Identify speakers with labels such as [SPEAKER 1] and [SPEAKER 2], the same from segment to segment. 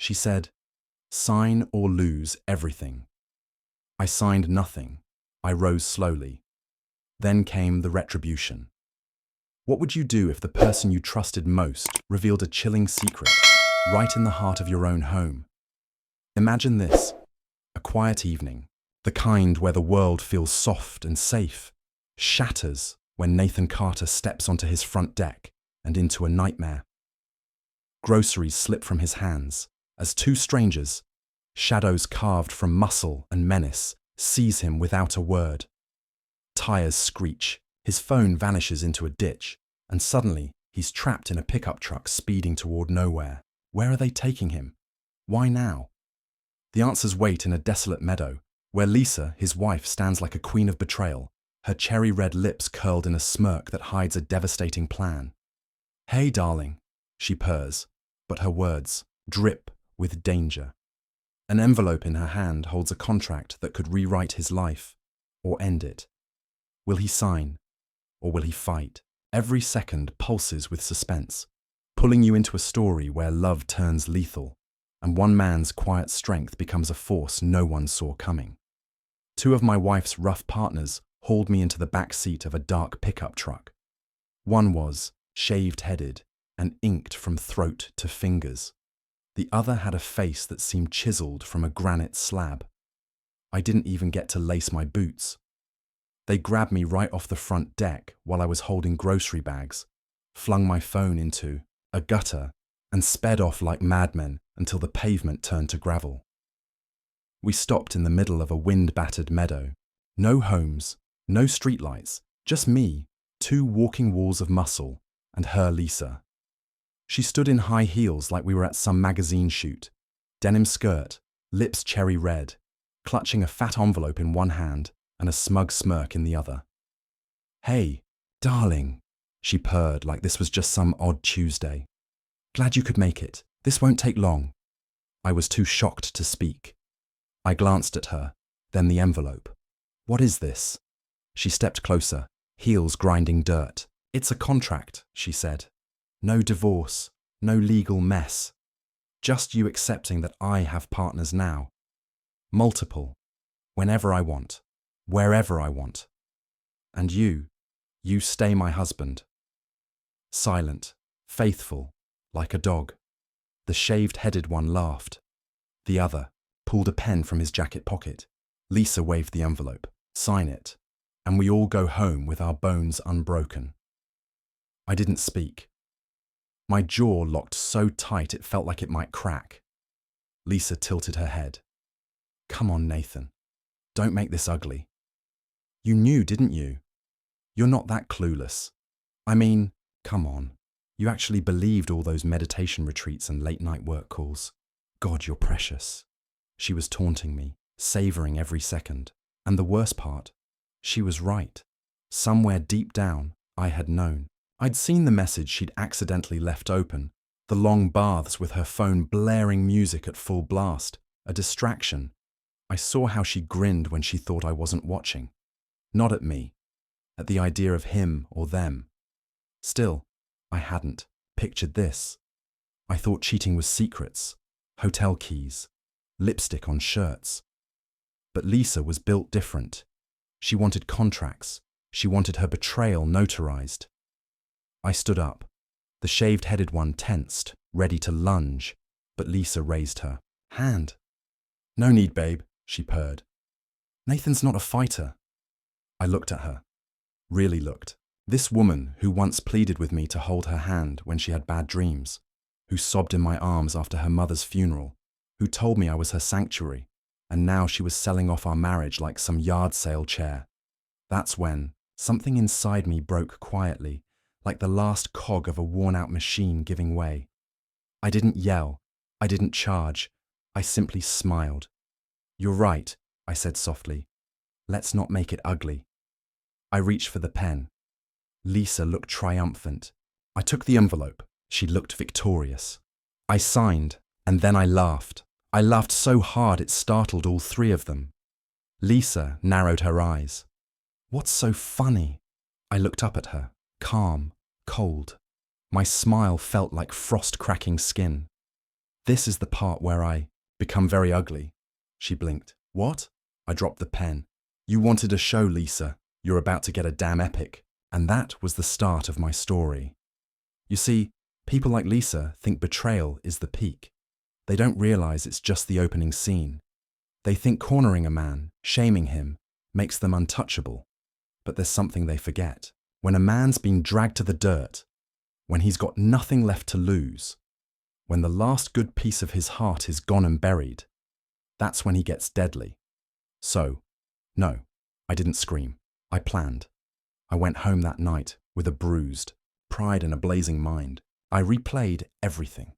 [SPEAKER 1] She said, "Sign or lose everything." I signed nothing. I rose slowly. Then came the retribution. What would you do if the person you trusted most revealed a chilling secret right in the heart of your own home? Imagine this, a quiet evening, the kind where the world feels soft and safe, shatters when Nathan Carter steps onto his front deck and into a nightmare. Groceries slip from his hands as two strangers, shadows carved from muscle and menace, seize him without a word. Tires screech, his phone vanishes into a ditch, and suddenly he's trapped in a pickup truck speeding toward nowhere. Where are they taking him? Why now? The answers wait in a desolate meadow, where Lisa, his wife, stands like a queen of betrayal, her cherry-red lips curled in a smirk that hides a devastating plan. "Hey, darling," she purrs, but her words drip with danger. An envelope in her hand holds a contract that could rewrite his life, or end it. Will he sign, or will he fight? Every second pulses with suspense, pulling you into a story where love turns lethal, and one man's quiet strength becomes a force no one saw coming. Two of my wife's rough partners hauled me into the back seat of a dark pickup truck. One was shaved-headed and inked from throat to fingers. The other had a face that seemed chiseled from a granite slab. I didn't even get to lace my boots. They grabbed me right off the front deck while I was holding grocery bags, flung my phone into a gutter, and sped off like madmen until the pavement turned to gravel. We stopped in the middle of a wind-battered meadow. No homes, no streetlights, just me, two walking walls of muscle, and her Lisa. She stood in high heels like we were at some magazine shoot, denim skirt, lips cherry red, clutching a fat envelope in one hand and a smug smirk in the other. "Hey, darling," she purred like this was just some odd Tuesday. "Glad you could make it. This won't take long." I was too shocked to speak. I glanced at her, then the envelope. "What is this?" She stepped closer, heels grinding dirt. "It's a contract," she said. "No divorce, no legal mess. Just you accepting that I have partners now. Multiple. Whenever I want. Wherever I want. And you stay my husband." Silent, faithful, like a dog. The shaved-headed one laughed. The other pulled a pen from his jacket pocket. Lisa waved the envelope. "Sign it, and we all go home with our bones unbroken." I didn't speak. My jaw locked so tight it felt like it might crack. Lisa tilted her head. "Come on, Nathan. Don't make this ugly. You knew, didn't you? You're not that clueless. I mean, come on. You actually believed all those meditation retreats and late-night work calls. God, you're precious." She was taunting me, savoring every second. And the worst part, she was right. Somewhere deep down, I had known. I'd seen the message she'd accidentally left open, the long baths with her phone blaring music at full blast, a distraction. I saw how she grinned when she thought I wasn't watching. Not at me, at the idea of him or them. Still, I hadn't pictured this. I thought cheating was secrets, hotel keys, lipstick on shirts. But Lisa was built different. She wanted contracts. She wanted her betrayal notarized. I stood up. The shaved-headed one tensed, ready to lunge, but Lisa raised her hand. "No need, babe," she purred. "Nathan's not a fighter." I looked at her. Really looked. This woman who once pleaded with me to hold her hand when she had bad dreams, who sobbed in my arms after her mother's funeral, who told me I was her sanctuary, and now she was selling off our marriage like some yard sale chair. That's when something inside me broke quietly, like the last cog of a worn-out machine giving way. I didn't yell. I didn't charge. I simply smiled. "You're right," I said softly. "Let's not make it ugly." I reached for the pen. Lisa looked triumphant. I took the envelope. She looked victorious. I signed, and then I laughed. I laughed so hard it startled all three of them. Lisa narrowed her eyes. "What's so funny?" I looked up at her, calm, cold. My smile felt like frost-cracking skin. This is the part where I become very ugly. She blinked. What? I dropped the pen. You wanted a show, Lisa. You're about to get a damn epic. And that was the start of my story. You see, people like Lisa think betrayal is the peak. They don't realize it's just the opening scene. They think cornering a man, shaming him, makes them untouchable. But there's something they forget. When a man's been dragged to the dirt, when he's got nothing left to lose, when the last good piece of his heart is gone and buried, that's when he gets deadly. So, no, I didn't scream. I planned. I went home that night with a bruised, pride and a blazing mind. I replayed everything.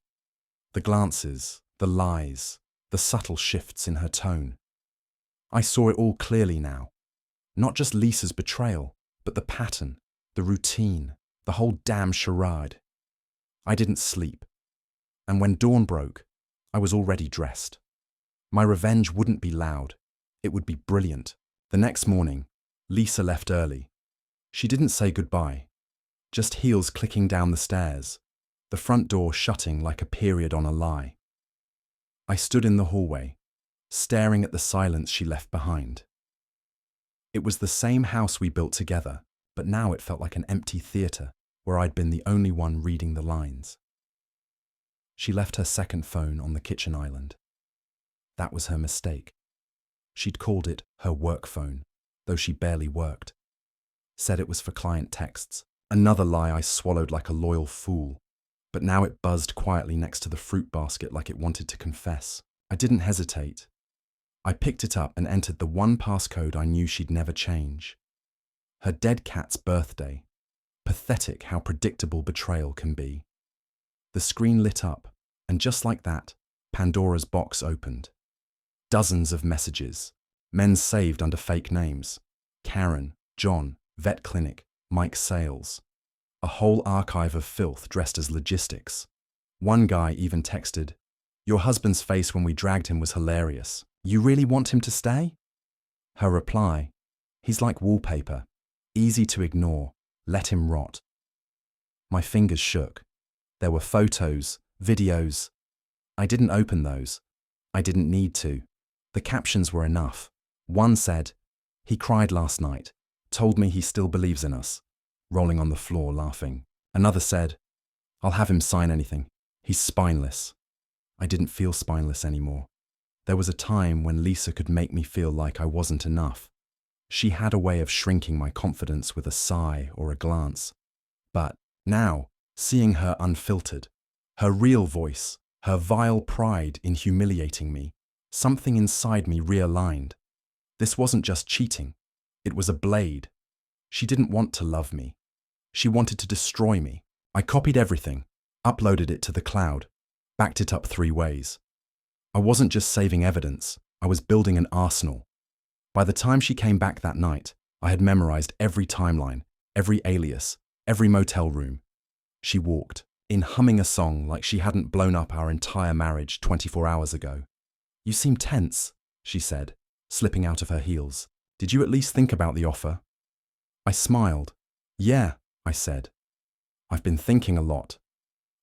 [SPEAKER 1] The glances, the lies, the subtle shifts in her tone. I saw it all clearly now. Not just Lisa's betrayal, but the pattern, the routine, the whole damn charade. I didn't sleep. And when dawn broke, I was already dressed. My revenge wouldn't be loud. It would be brilliant. The next morning, Lisa left early. She didn't say goodbye, just heels clicking down the stairs, the front door shutting like a period on a lie. I stood in the hallway, staring at the silence she left behind. It was the same house we built together, but now it felt like an empty theatre where I'd been the only one reading the lines. She left her second phone on the kitchen island. That was her mistake. She'd called it her work phone, though she barely worked. Said it was for client texts. Another lie I swallowed like a loyal fool. But now it buzzed quietly next to the fruit basket like it wanted to confess. I didn't hesitate. I picked it up and entered the one passcode I knew she'd never change. Her dead cat's birthday. Pathetic how predictable betrayal can be. The screen lit up, and just like that, Pandora's box opened. Dozens of messages. Men saved under fake names. Karen, John, vet clinic, Mike Sales. A whole archive of filth dressed as logistics. One guy even texted, "Your husband's face when we dragged him was hilarious. You really want him to stay?" Her reply, "He's like wallpaper. Easy to ignore. Let him rot." My fingers shook. There were photos, videos. I didn't open those. I didn't need to. The captions were enough. One said, "He cried last night. Told me he still believes in us," rolling on the floor laughing. Another said, "I'll have him sign anything. He's spineless." I didn't feel spineless anymore. There was a time when Lisa could make me feel like I wasn't enough. She had a way of shrinking my confidence with a sigh or a glance. But now, seeing her unfiltered, her real voice, her vile pride in humiliating me, something inside me realigned. This wasn't just cheating. It was a blade. She didn't want to love me. She wanted to destroy me. I copied everything, uploaded it to the cloud, backed it up 3 ways. I wasn't just saving evidence, I was building an arsenal. By the time she came back that night, I had memorized every timeline, every alias, every motel room. She walked, in humming a song like she hadn't blown up our entire marriage 24 hours ago. "You seem tense," she said, slipping out of her heels. "Did you at least think about the offer?" I smiled. "Yeah," I said. "I've been thinking a lot."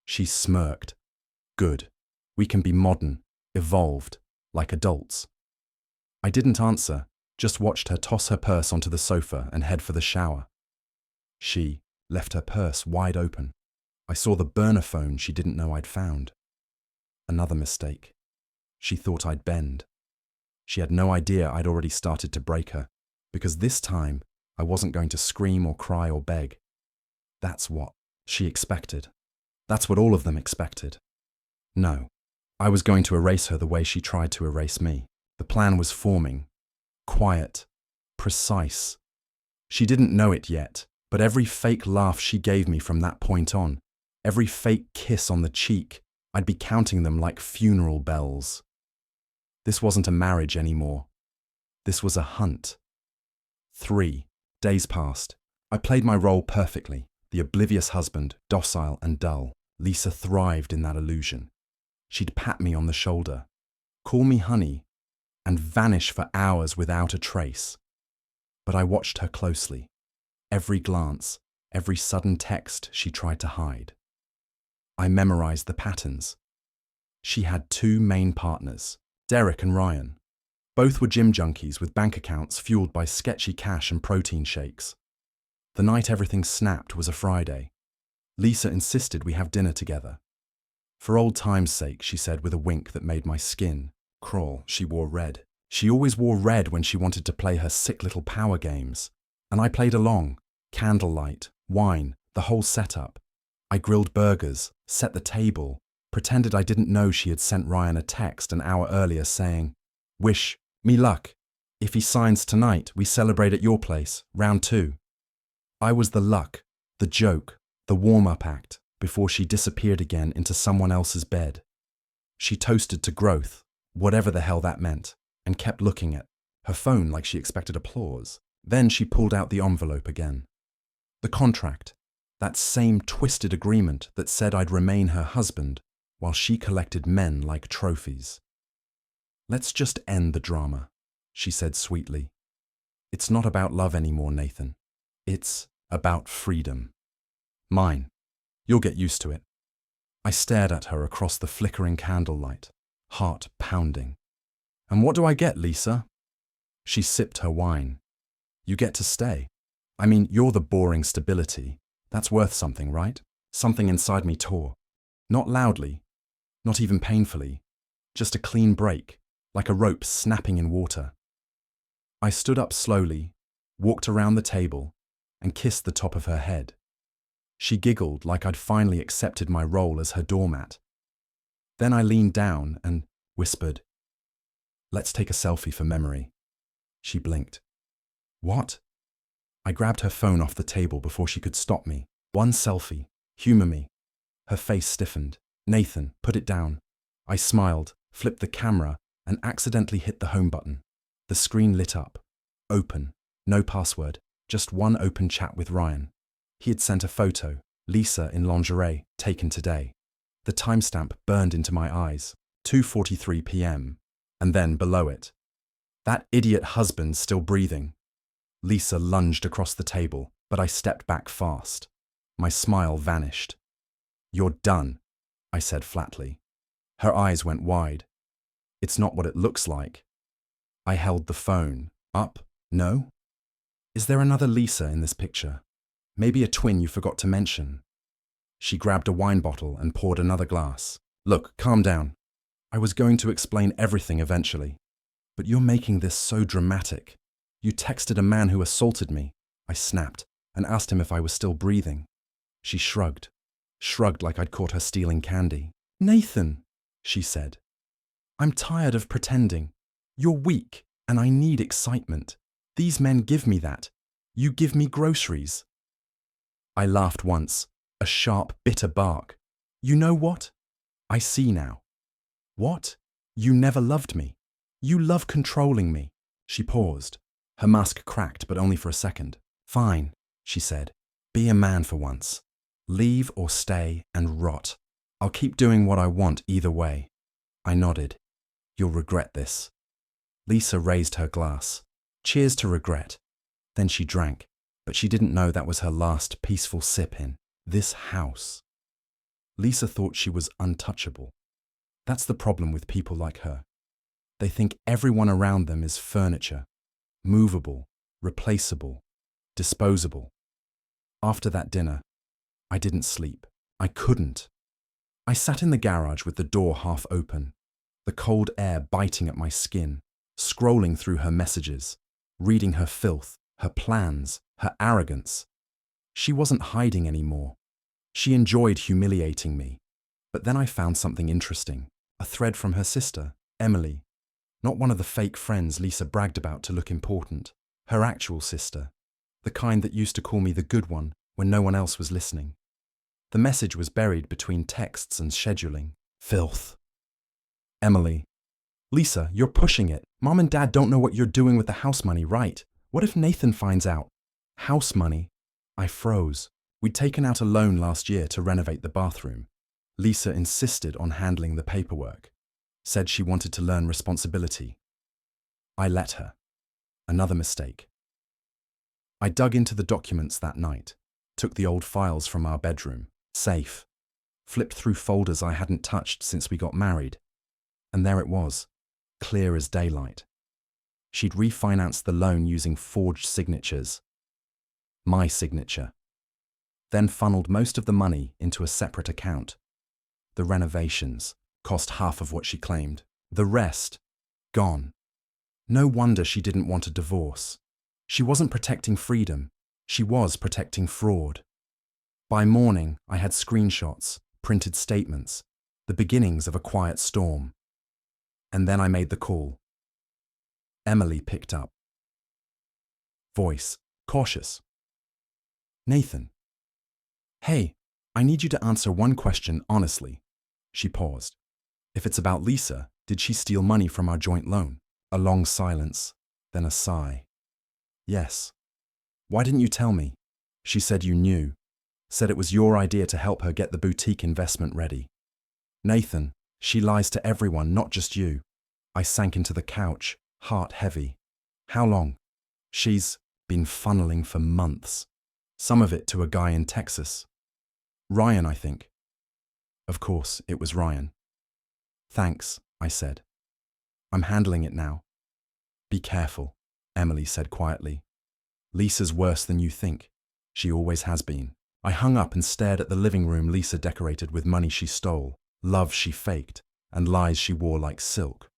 [SPEAKER 1] She smirked. "Good. We can be modern, evolved, like adults." I didn't answer, just watched her toss her purse onto the sofa and head for the shower. She left her purse wide open. I saw the burner phone she didn't know I'd found. Another mistake. She thought I'd bend. She had no idea I'd already started to break her, because this time I wasn't going to scream or cry or beg. That's what she expected. That's what all of them expected. No, I was going to erase her the way she tried to erase me. The plan was forming. Quiet. Precise. She didn't know it yet, but every fake laugh she gave me from that point on, every fake kiss on the cheek, I'd be counting them like funeral bells. This wasn't a marriage anymore. This was a hunt. 3 days passed. I played my role perfectly. The oblivious husband, docile and dull. Lisa thrived in that illusion. She'd pat me on the shoulder, call me honey, and vanish for hours without a trace. But I watched her closely. Every glance, every sudden text she tried to hide. I memorized the patterns. She had two main partners, Derek and Ryan. Both were gym junkies with bank accounts fueled by sketchy cash and protein shakes. The night everything snapped was a Friday. Lisa insisted we have dinner together. For old time's sake, she said with a wink that made my skin crawl. She wore red. She always wore red when she wanted to play her sick little power games. And I played along. Candlelight, wine, the whole setup. I grilled burgers, set the table, pretended I didn't know she had sent Ryan a text an hour earlier saying, "Wish me luck. If he signs tonight, we celebrate at your place, round 2. I was the luck, the joke, the warm-up act before she disappeared again into someone else's bed. She toasted to growth, whatever the hell that meant, and kept looking at her phone like she expected applause. Then she pulled out the envelope again. The contract, that same twisted agreement that said I'd remain her husband while she collected men like trophies. "Let's just end the drama," she said sweetly. "It's not about love anymore, Nathan. It's about freedom. Mine. You'll get used to it." I stared at her across the flickering candlelight, heart pounding. "And what do I get, Lisa?" She sipped her wine. "You get to stay. I mean, you're the boring stability. That's worth something, right?" Something inside me tore. Not loudly, not even painfully, just a clean break, like a rope snapping in water. I stood up slowly, walked around the table, and kissed the top of her head. She giggled like I'd finally accepted my role as her doormat. Then I leaned down and whispered, "Let's take a selfie for memory." She blinked. "What?" I grabbed her phone off the table before she could stop me. "One selfie. Humor me." Her face stiffened. "Nathan, put it down." I smiled, flipped the camera, and accidentally hit the home button. The screen lit up. Open. No password. Just one open chat with Ryan. He had sent a photo, Lisa in lingerie, taken today. The timestamp burned into my eyes. 2:43 p.m. And then below it, "That idiot husband's still breathing." Lisa lunged across the table, but I stepped back fast. My smile vanished. "You're done," I said flatly. Her eyes went wide. "It's not what it looks like." I held the phone. "Up? No? Is there another Lisa in this picture? Maybe a twin you forgot to mention?" She grabbed a wine bottle and poured another glass. "Look, calm down. I was going to explain everything eventually. But you're making this so dramatic. You texted a man who assaulted me," I snapped, and asked him if I was still breathing. She shrugged like I'd caught her stealing candy. "Nathan," she said, "I'm tired of pretending. You're weak, and I need excitement. These men give me that. You give me groceries." I laughed once, a sharp, bitter bark. "You know what? I see now." "What? You never loved me. You love controlling me." She paused. Her mask cracked, but only for a second. "Fine," she said. "Be a man for once. Leave or stay and rot. I'll keep doing what I want either way." I nodded. "You'll regret this." Lisa raised her glass. "Cheers to regret." Then she drank, but she didn't know that was her last peaceful sip in this house. Lisa thought she was untouchable. That's the problem with people like her. They think everyone around them is furniture, movable, replaceable, disposable. After that dinner, I didn't sleep. I couldn't. I sat in the garage with the door half open, the cold air biting at my skin, scrolling through her messages, reading her filth, her plans, her arrogance. She wasn't hiding anymore. She enjoyed humiliating me. But then I found something interesting, a thread from her sister, Emily. Not one of the fake friends Lisa bragged about to look important. Her actual sister, the kind that used to call me the good one when no one else was listening. The message was buried between texts and scheduling. Filth. Emily. "Lisa, you're pushing it. Mom and Dad don't know what you're doing with the house money, right? What if Nathan finds out?" "House money?" I froze. We'd taken out a loan last year to renovate the bathroom. Lisa insisted on handling the paperwork. Said she wanted to learn responsibility. I let her. Another mistake. I dug into the documents that night, took the old files from our bedroom. Safe. flipped through folders I hadn't touched since we got married. And there it was, clear as daylight. She'd refinanced the loan using forged signatures. My signature. Then funneled most of the money into a separate account. The renovations cost half of what she claimed. The rest, gone. No wonder she didn't want a divorce. She wasn't protecting freedom. She was protecting fraud. By morning, I had screenshots, printed statements, the beginnings of a quiet storm. And then I made the call. Emily picked up. Voice, cautious. Nathan. Hey, I need you to answer one question honestly. She paused. If it's about Lisa, did she steal money from our joint loan? A long silence, then a sigh. Yes. Why didn't you tell me? She said you knew. Said it was your idea to help her get the boutique investment ready. Nathan, she lies to everyone, not just you. I sank into the couch, heart heavy. How long? She's been funneling for months. Some of it to a guy in Texas. Ryan, I think. Of course, it was Ryan. Thanks, I said. I'm handling it now. Be careful, Emily said quietly. Lisa's worse than you think. She always has been. I hung up and stared at the living room Lisa decorated with money she stole, love she faked, and lies she wore like silk.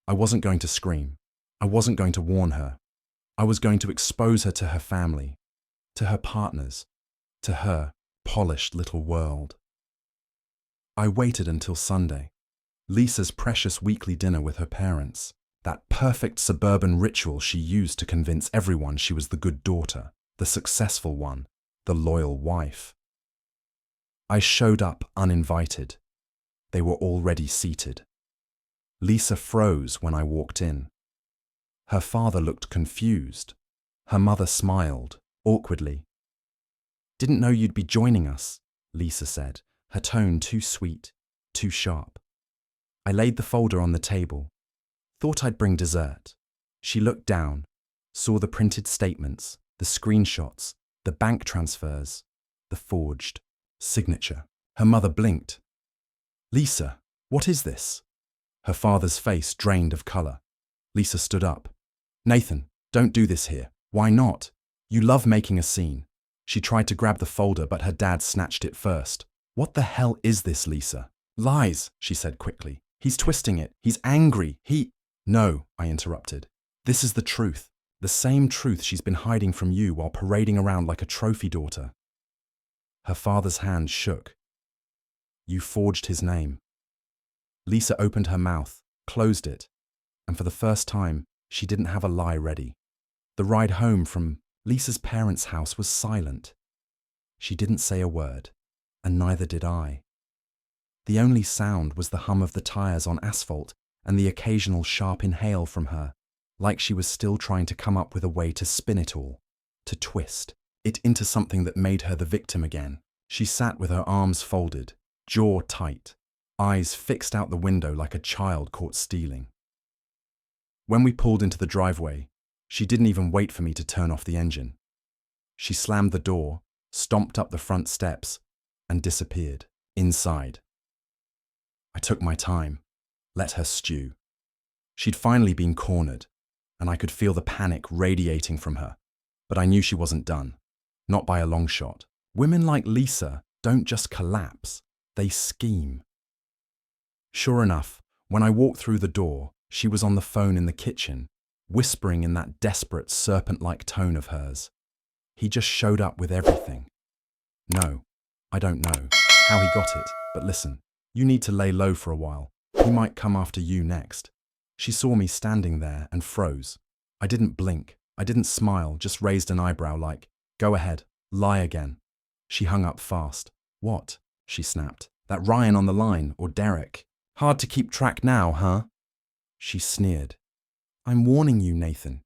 [SPEAKER 1] I wasn't going to scream. I wasn't going to warn her. I was going to expose her to her family, to her partners, to her polished little world. I waited until Sunday. Lisa's precious weekly dinner with her parents, that perfect suburban ritual she used to convince everyone she was the good daughter, the successful one, the loyal wife. I showed up uninvited. They were already seated. Lisa froze when I walked in. Her father looked confused. Her mother smiled, awkwardly. Didn't know you'd be joining us, Lisa said, her tone too sweet, too sharp. I laid the folder on the table. Thought I'd bring dessert. She looked down, saw the printed statements, the screenshots, the bank transfers, the forged signature. Her mother blinked. Lisa, what is this? Her father's face drained of color. Lisa stood up. Nathan, don't do this here. Why not? You love making a scene. She tried to grab the folder, but her dad snatched it first. What the hell is this, Lisa? Lies, she said quickly. He's twisting it. He's angry. No, I interrupted. This is the truth. The same truth she's been hiding from you while parading around like a trophy daughter. Her father's hand shook. You forged his name. Lisa opened her mouth, closed it, and for the first time, she didn't have a lie ready. The ride home from Lisa's parents' house was silent. She didn't say a word, and neither did I. The only sound was the hum of the tires on asphalt and the occasional sharp inhale from her, like she was still trying to come up with a way to spin it all, to twist it into something that made her the victim again. She sat with her arms folded, jaw tight, eyes fixed out the window like a child caught stealing. When we pulled into the driveway, she didn't even wait for me to turn off the engine. She slammed the door, stomped up the front steps, and disappeared, inside. I took my time, let her stew. She'd finally been cornered, and I could feel the panic radiating from her, but I knew she wasn't done, not by a long shot. Women like Lisa don't just collapse, they scheme. Sure enough, when I walked through the door, she was on the phone in the kitchen, whispering in that desperate serpent-like tone of hers. He just showed up with everything. No, I don't know how he got it, but listen, you need to lay low for a while. He might come after you next. She saw me standing there and froze. I didn't blink. I didn't smile, just raised an eyebrow like, go ahead, lie again. She hung up fast. What? She snapped. That Ryan on the line, or Derek. Hard to keep track now, huh? She sneered. I'm warning you, Nathan.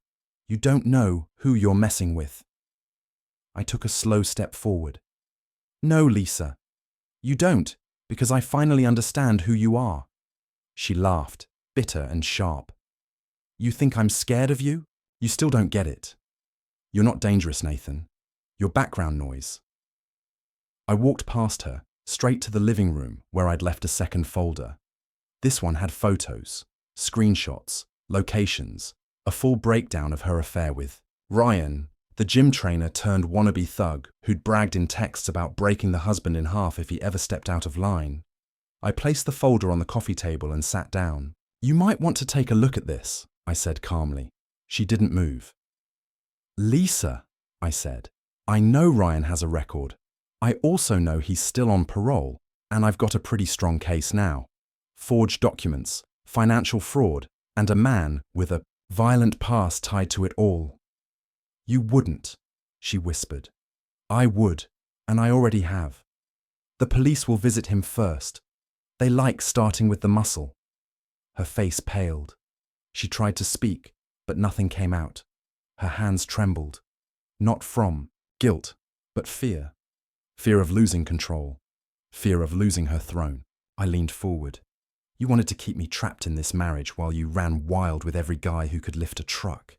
[SPEAKER 1] You don't know who you're messing with. I took a slow step forward. No, Lisa. You don't, because I finally understand who you are. She laughed, bitter and sharp. You think I'm scared of you? You still don't get it. You're not dangerous, Nathan. You're background noise. I walked past her, straight to the living room where I'd left a second folder. This one had photos, screenshots, locations, a full breakdown of her affair with Ryan, the gym trainer turned wannabe thug who'd bragged in texts about breaking the husband in half if he ever stepped out of line. I placed the folder on the coffee table and sat down. "You might want to take a look at this," I said calmly. She didn't move. "Lisa," I said, "I know Ryan has a record. I also know he's still on parole, and I've got a pretty strong case now. Forged documents, financial fraud, and a man with a violent past tied to it all." "You wouldn't," she whispered. "I would, and I already have. The police will visit him first. They like starting with the muscle." Her face paled. She tried to speak, but nothing came out. Her hands trembled. Not from guilt, but fear. Fear of losing control. Fear of losing her throne. I leaned forward. "You wanted to keep me trapped in this marriage while you ran wild with every guy who could lift a truck.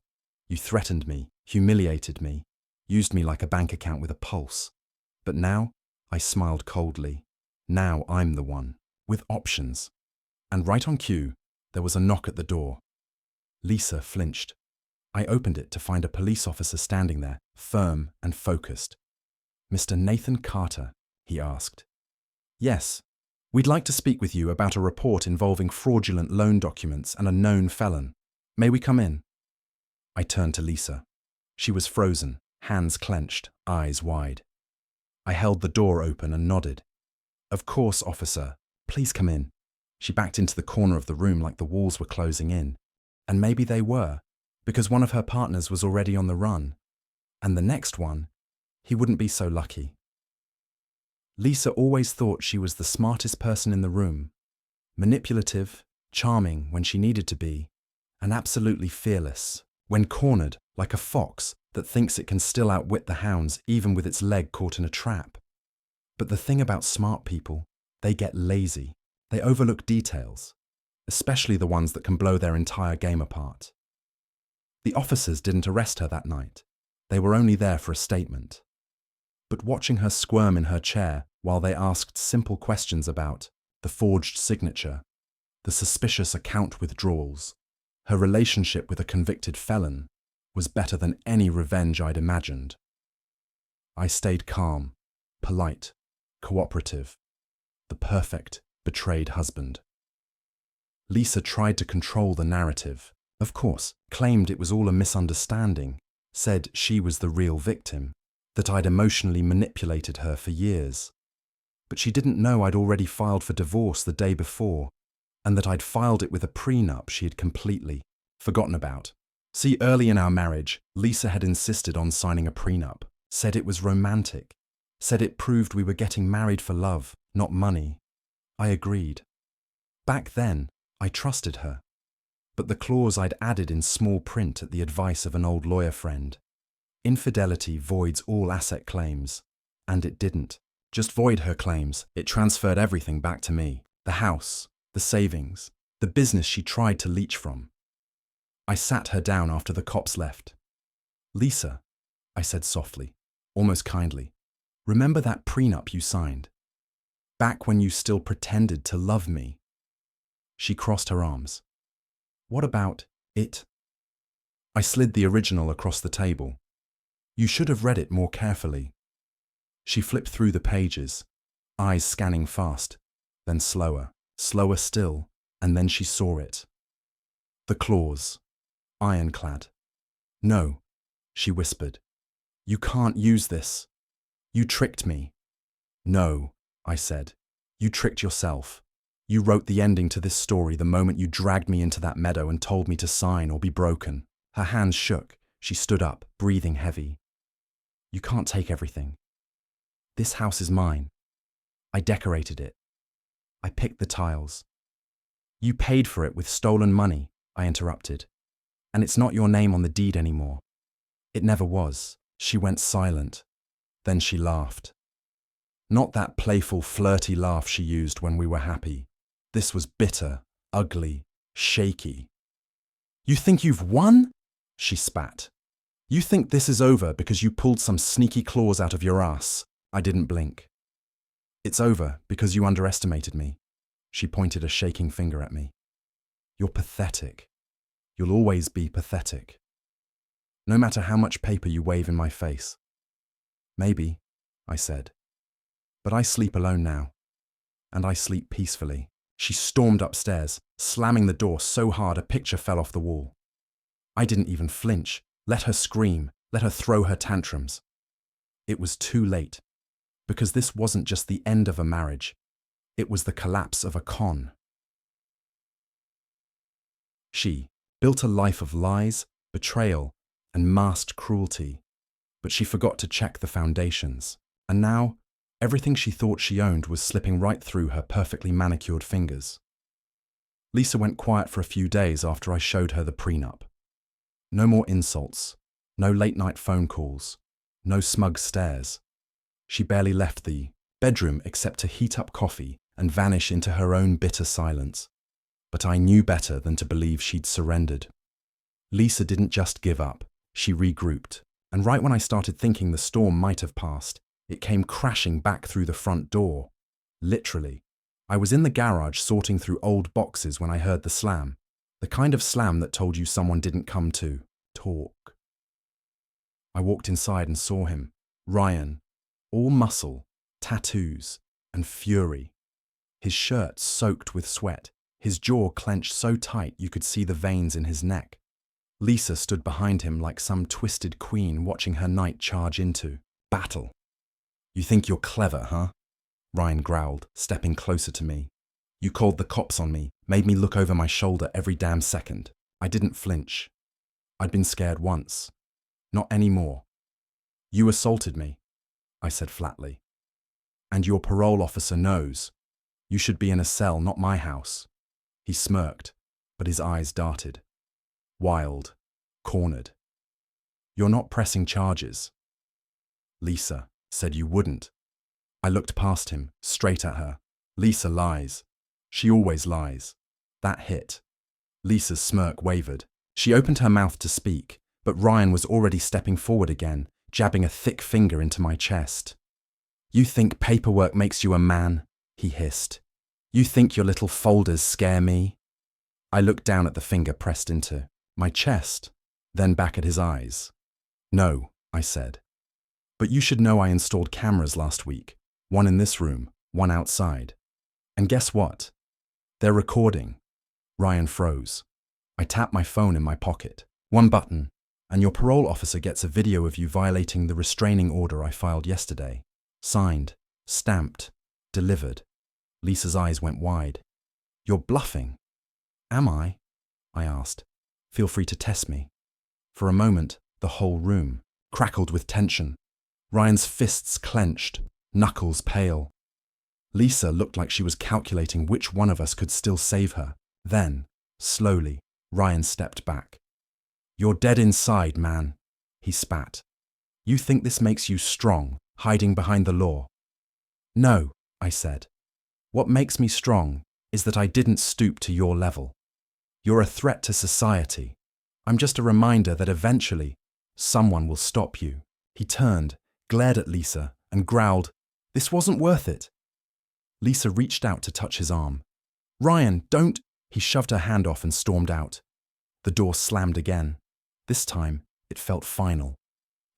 [SPEAKER 1] You threatened me, humiliated me, used me like a bank account with a pulse. But now," I smiled coldly, "now I'm the one, with options." And right on cue, there was a knock at the door. Lisa flinched. I opened it to find a police officer standing there, firm and focused. "Mr. Nathan Carter?" he asked. "Yes. We'd like to speak with you about a report involving fraudulent loan documents and a known felon. May we come in?" I turned to Lisa. She was frozen, hands clenched, eyes wide. I held the door open and nodded. "Of course, officer. Please come in." She backed into the corner of the room like the walls were closing in. And maybe they were, because one of her partners was already on the run. And the next one, he wouldn't be so lucky. Lisa always thought she was the smartest person in the room, manipulative, charming when she needed to be, and absolutely fearless when cornered, like a fox that thinks it can still outwit the hounds even with its leg caught in a trap. But the thing about smart people, they get lazy. They overlook details, especially the ones that can blow their entire game apart. The officers didn't arrest her that night. They were only there for a statement. But watching her squirm in her chair while they asked simple questions about the forged signature, the suspicious account withdrawals, her relationship with a convicted felon, was better than any revenge I'd imagined. I stayed calm, polite, cooperative, the perfect betrayed husband. Lisa tried to control the narrative, of course, claimed it was all a misunderstanding, said she was the real victim, that I'd emotionally manipulated her for years. But she didn't know I'd already filed for divorce the day before, and that I'd filed it with a prenup she had completely forgotten about. See, early in our marriage, Lisa had insisted on signing a prenup, said it was romantic, said it proved we were getting married for love, not money. I agreed. Back then, I trusted her. But the clause I'd added in small print at the advice of an old lawyer friend, infidelity voids all asset claims, and it didn't. Just void her claims, it transferred everything back to me. The house, the savings, the business she tried to leech from. I sat her down after the cops left. "Lisa," I said softly, almost kindly, "remember that prenup you signed? Back when you still pretended to love me?" She crossed her arms. "What about it?" I slid the original across the table. "You should have read it more carefully." She flipped through the pages, eyes scanning fast, then slower, slower still, and then she saw it. The clause, ironclad. "No," she whispered. "You can't use this. You tricked me." "No," I said. "You tricked yourself. You wrote the ending to this story the moment you dragged me into that meadow and told me to sign or be broken." Her hands shook. She stood up, breathing heavy. "You can't take everything. This house is mine. I decorated it. I picked the tiles." "You paid for it with stolen money," I interrupted. "And it's not your name on the deed anymore." "It never was." She went silent. Then she laughed. Not that playful, flirty laugh she used when we were happy. This was bitter, ugly, shaky. "You think you've won?" she spat. "You think this is over because you pulled some sneaky clause out of your ass?" I didn't blink. It's over because you underestimated me. She pointed a shaking finger at me. You're pathetic. You'll always be pathetic. No matter how much paper you wave in my face. Maybe, I said. But I sleep alone now. And I sleep peacefully. She stormed upstairs, slamming the door so hard a picture fell off the wall. I didn't even flinch, let her scream, let her throw her tantrums. It was too late, because this wasn't just the end of a marriage, it was the collapse of a con. She built a life of lies, betrayal, and masked cruelty, but she forgot to check the foundations, and now everything she thought she owned was slipping right through her perfectly manicured fingers. Lisa went quiet for a few days after I showed her the prenup. No more insults, no late-night phone calls, no smug stares. She barely left the bedroom except to heat up coffee and vanish into her own bitter silence. But I knew better than to believe she'd surrendered. Lisa didn't just give up, she regrouped, and right when I started thinking the storm might have passed, it came crashing back through the front door. Literally. I was in the garage sorting through old boxes when I heard the slam. The kind of slam that told you someone didn't come to talk. I walked inside and saw him, Ryan, all muscle, tattoos, and fury. His shirt soaked with sweat, his jaw clenched so tight you could see the veins in his neck. Lisa stood behind him like some twisted queen watching her knight charge into battle. You think you're clever, huh? Ryan growled, stepping closer to me. You called the cops on me, made me look over my shoulder every damn second. I didn't flinch. I'd been scared once. Not anymore. You assaulted me, I said flatly. And your parole officer knows. You should be in a cell, not my house. He smirked, but his eyes darted. Wild, cornered. You're not pressing charges. Lisa said you wouldn't. I looked past him, straight at her. Lisa lies. She always lies. That hit. Lisa's smirk wavered. She opened her mouth to speak, but Ryan was already stepping forward again, jabbing a thick finger into my chest. You think paperwork makes you a man? He hissed. You think your little folders scare me? I looked down at the finger pressed into my chest, then back at his eyes. No, I said. But you should know I installed cameras last week, one in this room, one outside. And guess what? They're recording. Ryan froze. I tapped my phone in my pocket. One button, and your parole officer gets a video of you violating the restraining order I filed yesterday. Signed, stamped, delivered. Lisa's eyes went wide. You're bluffing. Am I? I asked. Feel free to test me. For a moment, the whole room crackled with tension. Ryan's fists clenched, knuckles pale. Lisa looked like she was calculating which one of us could still save her. Then, slowly, Ryan stepped back. You're dead inside, man, he spat. You think this makes you strong, hiding behind the law? No, I said. What makes me strong is that I didn't stoop to your level. You're a threat to society. I'm just a reminder that eventually, someone will stop you. He turned, glared at Lisa, and growled, This wasn't worth it. Lisa reached out to touch his arm. Ryan, don't! He shoved her hand off and stormed out. The door slammed again. This time, it felt final.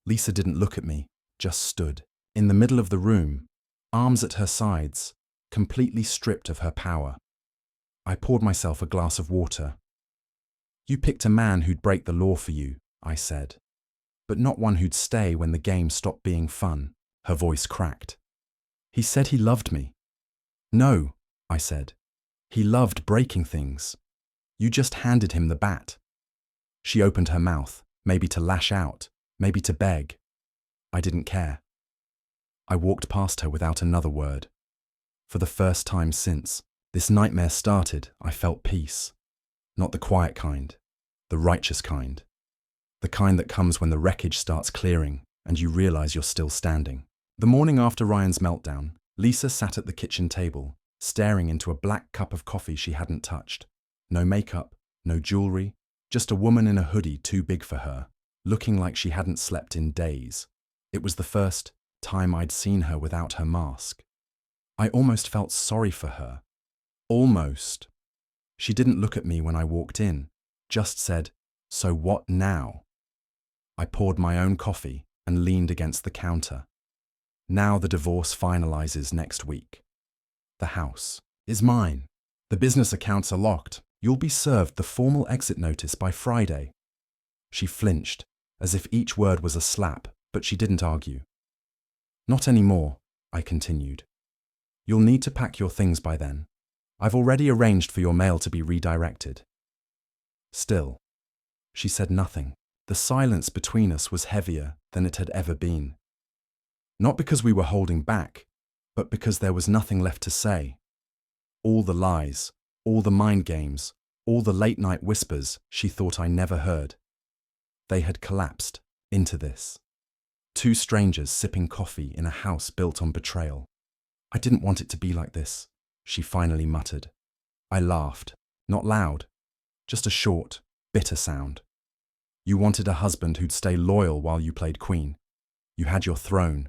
[SPEAKER 1] Lisa didn't look at me, just stood, in the middle of the room, arms at her sides, completely stripped of her power. I poured myself a glass of water. You picked a man who'd break the law for you, I said. But not one who'd stay when the game stopped being fun. Her voice cracked. He said he loved me. No, I said. He loved breaking things. You just handed him the bat. She opened her mouth, maybe to lash out, maybe to beg. I didn't care. I walked past her without another word. For the first time since this nightmare started, I felt peace. Not the quiet kind, the righteous kind. The kind that comes when the wreckage starts clearing and you realize you're still standing. The morning after Ryan's meltdown, Lisa sat at the kitchen table, staring into a black cup of coffee she hadn't touched. No makeup, no jewelry, just a woman in a hoodie too big for her, looking like she hadn't slept in days. It was the first time I'd seen her without her mask. I almost felt sorry for her. Almost. She didn't look at me when I walked in, just said, "So what now?" I poured my own coffee and leaned against the counter. Now the divorce finalizes next week. The house is mine. The business accounts are locked. You'll be served the formal exit notice by Friday. She flinched, as if each word was a slap, but she didn't argue. Not anymore, I continued. You'll need to pack your things by then. I've already arranged for your mail to be redirected. Still, she said nothing. The silence between us was heavier than it had ever been. Not because we were holding back, but because there was nothing left to say. All the lies, all the mind games, all the late-night whispers she thought I never heard. They had collapsed into this. Two strangers sipping coffee in a house built on betrayal. I didn't want it to be like this, she finally muttered. I laughed, not loud, just a short, bitter sound. You wanted a husband who'd stay loyal while you played queen. You had your throne.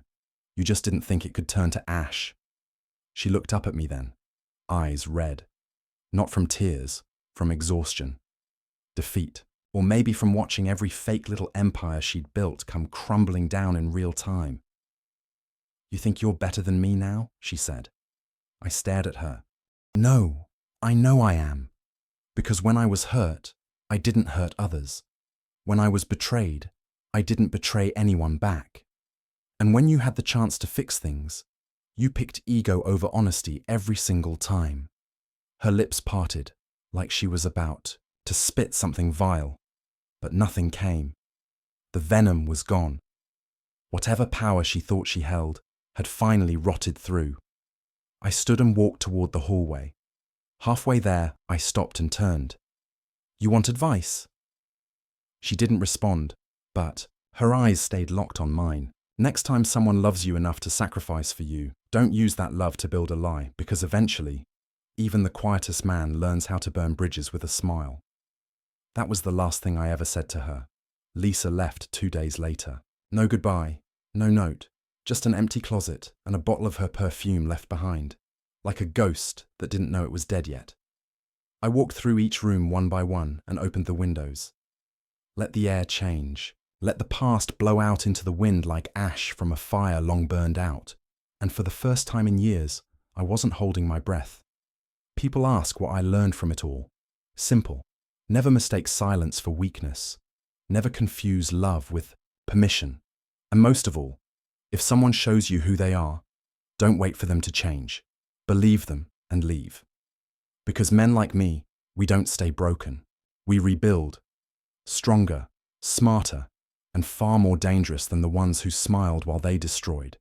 [SPEAKER 1] You just didn't think it could turn to ash. She looked up at me then, eyes red. Not from tears, from exhaustion, defeat, or maybe from watching every fake little empire she'd built come crumbling down in real time. You think you're better than me now? She said. I stared at her. No, I know I am. Because when I was hurt, I didn't hurt others. When I was betrayed, I didn't betray anyone back. And when you had the chance to fix things, you picked ego over honesty every single time. Her lips parted, like she was about to spit something vile, but nothing came. The venom was gone. Whatever power she thought she held had finally rotted through. I stood and walked toward the hallway. Halfway there, I stopped and turned. You want advice? She didn't respond, but her eyes stayed locked on mine. Next time someone loves you enough to sacrifice for you, don't use that love to build a lie, because eventually, even the quietest man learns how to burn bridges with a smile. That was the last thing I ever said to her. Lisa left 2 days later. No goodbye, no note, just an empty closet and a bottle of her perfume left behind, like a ghost that didn't know it was dead yet. I walked through each room one by one and opened the windows. Let the air change. Let the past blow out into the wind like ash from a fire long burned out. And for the first time in years, I wasn't holding my breath. People ask what I learned from it all. Simple. Never mistake silence for weakness. Never confuse love with permission. And most of all, if someone shows you who they are, don't wait for them to change. Believe them and leave. Because men like me, we don't stay broken. We rebuild. Stronger, smarter, and far more dangerous than the ones who smiled while they destroyed.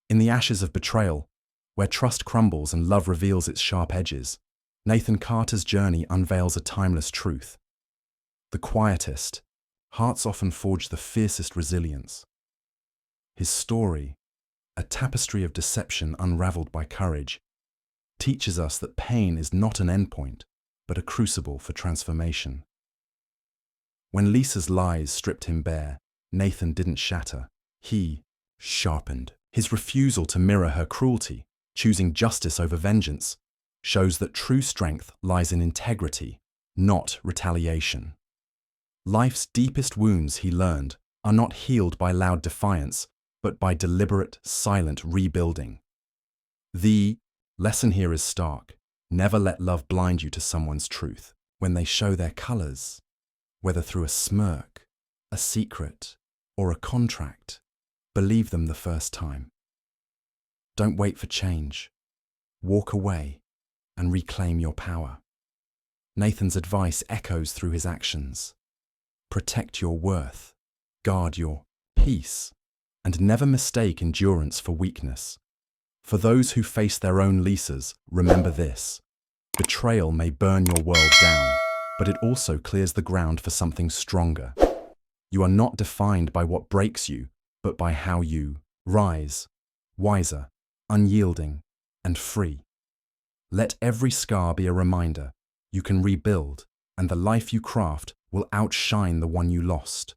[SPEAKER 1] In the ashes of betrayal, where trust crumbles and love reveals its sharp edges, Nathan Carter's journey unveils a timeless truth. The quietest, hearts often forge the fiercest resilience. His story, a tapestry of deception unraveled by courage, teaches us that pain is not an endpoint, but a crucible for transformation. When Lisa's lies stripped him bare, Nathan didn't shatter. He sharpened. His refusal to mirror her cruelty, choosing justice over vengeance, shows that true strength lies in integrity, not retaliation. Life's deepest wounds, he learned, are not healed by loud defiance, but by deliberate, silent rebuilding. The lesson here is stark. Never let love blind you to someone's truth. When they show their colors, whether through a smirk, a secret, or a contract, believe them the first time. Don't wait for change. Walk away and reclaim your power. Nathan's advice echoes through his actions. Protect your worth, guard your peace, and never mistake endurance for weakness. For those who face their own Lisas, remember this. Betrayal may burn your world down, but it also clears the ground for something stronger. You are not defined by what breaks you, but by how you rise, wiser, unyielding, and free. Let every scar be a reminder you can rebuild, and the life you craft will outshine the one you lost.